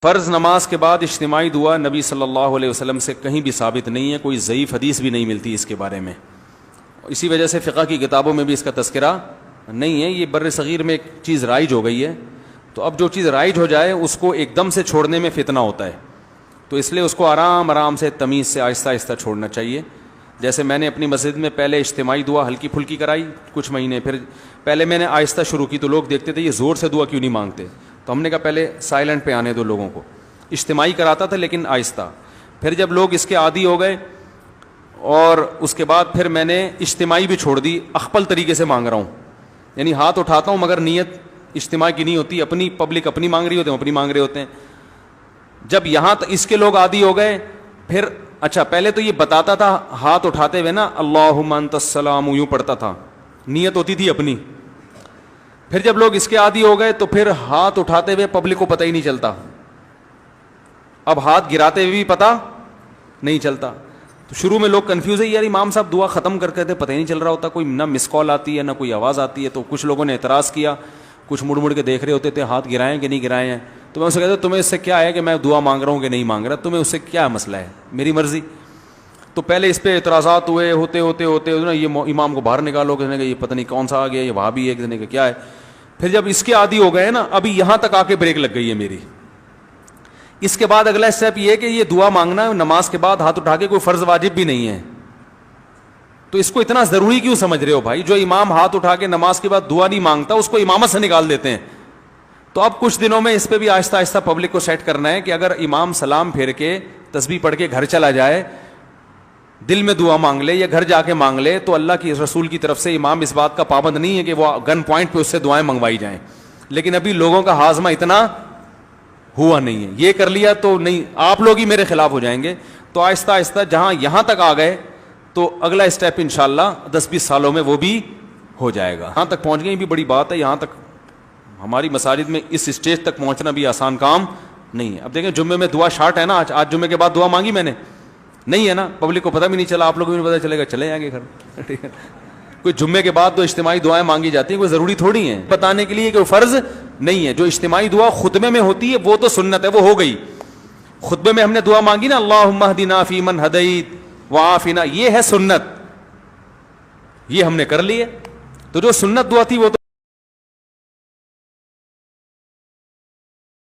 فرض نماز کے بعد اجتماعی دعا نبی صلی اللہ علیہ وسلم سے کہیں بھی ثابت نہیں ہے، کوئی ضعیف حدیث بھی نہیں ملتی اس کے بارے میں، اسی وجہ سے فقہ کی کتابوں میں بھی اس کا تذکرہ نہیں ہے۔ یہ بر صغیر میں ایک چیز رائج ہو گئی ہے، تو اب جو چیز رائج ہو جائے اس کو ایک دم سے چھوڑنے میں فتنہ ہوتا ہے، تو اس لیے اس کو آرام آرام سے تمیز سے آہستہ آہستہ چھوڑنا چاہیے۔ جیسے میں نے اپنی مسجد میں پہلے اجتماعی دعا ہلکی پھلکی کرائی کچھ مہینے، پھر پہلے میں نے آہستہ شروع کی تو لوگ دیکھتے تھے یہ زور سے دعا کیوں نہیں مانگتے، تو ہم نے کہا پہلے سائلنٹ پہ آنے دو لوگوں کو۔ اجتماعی کراتا تھا لیکن آہستہ، پھر جب لوگ اس کے عادی ہو گئے اور اس کے بعد پھر میں نے اجتماعی بھی چھوڑ دی، اخپل طریقے سے مانگ رہا ہوں، یعنی ہاتھ اٹھاتا ہوں مگر نیت اجتماع کی نہیں ہوتی، اپنی پبلک اپنی مانگ رہی ہوتے ہیں، اپنی مانگ رہے ہوتے ہیں۔ جب یہاں اس کے لوگ عادی ہو گئے، پھر اچھا پہلے تو یہ بتاتا تھا ہاتھ اٹھاتے ہوئے نا اللہم انت السلام، یوں پڑھتا تھا، نیت ہوتی تھی اپنی۔ پھر جب لوگ اس کے عادی ہو گئے تو پھر ہاتھ اٹھاتے ہوئے پبلک کو پتہ ہی نہیں چلتا، اب ہاتھ گراتے ہوئے بھی پتہ نہیں چلتا۔ تو شروع میں لوگ کنفیوز ہے، یار امام صاحب دعا ختم کر کے تھے پتہ ہی نہیں چل رہا ہوتا، کوئی نہ مس کال آتی ہے نہ کوئی آواز آتی ہے۔ تو کچھ لوگوں نے اعتراض کیا، کچھ مڑ مڑ کے دیکھ رہے ہوتے تھے ہاتھ گرائے کہ نہیں گرائے ہیں، تو میں اسے کہتا تمہیں اس سے کیا ہے کہ میں دعا مانگ رہا ہوں کہ نہیں مانگ رہا، تمہیں اس سے کیا مسئلہ ہے، میری مرضی۔ تو پہلے اس پہ اعتراضات ہوئے، ہوتے ہوتے ہوتے نا یہ امام کو باہر نکالو، کسی نے کہا یہ پتہ نہیں کون سا آ گیا، یہ وہاں بھی ہے، کسی نے کہا کیا ہے۔ پھر جب اس کے عادی ہو گئے نا، ابھی یہاں تک آ کے بریک لگ گئی ہے میری۔ اس کے بعد اگلا اسٹیپ یہ ہے کہ یہ دعا مانگنا نماز کے بعد ہاتھ اٹھا کے کوئی فرض واجب بھی نہیں ہے، تو اس کو اتنا ضروری کیوں سمجھ رہے ہو بھائی؟ جو امام ہاتھ اٹھا کے نماز کے بعد دعا نہیں مانگتا اس کو امامت سے نکال دیتے ہیں۔ تو اب کچھ دنوں میں اس پہ بھی آہستہ آہستہ پبلک کو سیٹ کرنا ہے کہ اگر امام سلام پھیر کے تسبیح پڑھ کے گھر چلا جائے، دل میں دعا مانگ لے یا گھر جا کے مانگ لے، تو اللہ کی رسول کی طرف سے امام اس بات کا پابند نہیں ہے کہ وہ گن پوائنٹ پہ اس سے دعائیں منگوائی جائیں، لیکن ابھی لوگوں کا ہاضمہ اتنا ہوا نہیں ہے، یہ کر لیا تو نہیں، آپ لوگ ہی میرے خلاف ہو جائیں گے۔ تو آہستہ آہستہ جہاں یہاں تک آ گئے تو اگلا اسٹیپ انشاءاللہ 10-20 سالوں میں وہ بھی ہو جائے گا۔ یہاں تک پہنچ گئے بھی بڑی بات ہے، یہاں تک ہماری مساجد میں اس اسٹیج تک پہنچنا بھی آسان کام نہیں ہے۔ اب دیکھیں جمعے میں دعا شارٹ ہے نا، آج جمعے کے بعد دعا مانگی میں نے نہیں ہے نا، پبلک کو پتہ بھی نہیں چلا، آپ لوگوں کو بھی پتہ چلے گا، چلے جائیں گے گھر، ٹھیک ہے۔ کوئی جمعے کے بعد تو اجتماعی دعائیں مانگی جاتی ہیں، کوئی ضروری تھوڑی ہیں، بتانے کے لیے کہ وہ فرض نہیں ہے۔ جو اجتماعی دعا خطبے میں ہوتی ہے وہ تو سنت ہے، وہ ہو گئی۔ خطبے میں ہم نے دعا مانگی نا اللہم اہدنا فیمن ہدیت وعافنا، یہ ہے سنت، یہ ہم نے کر لی ہے۔ تو جو سنت دعا تھی وہ تو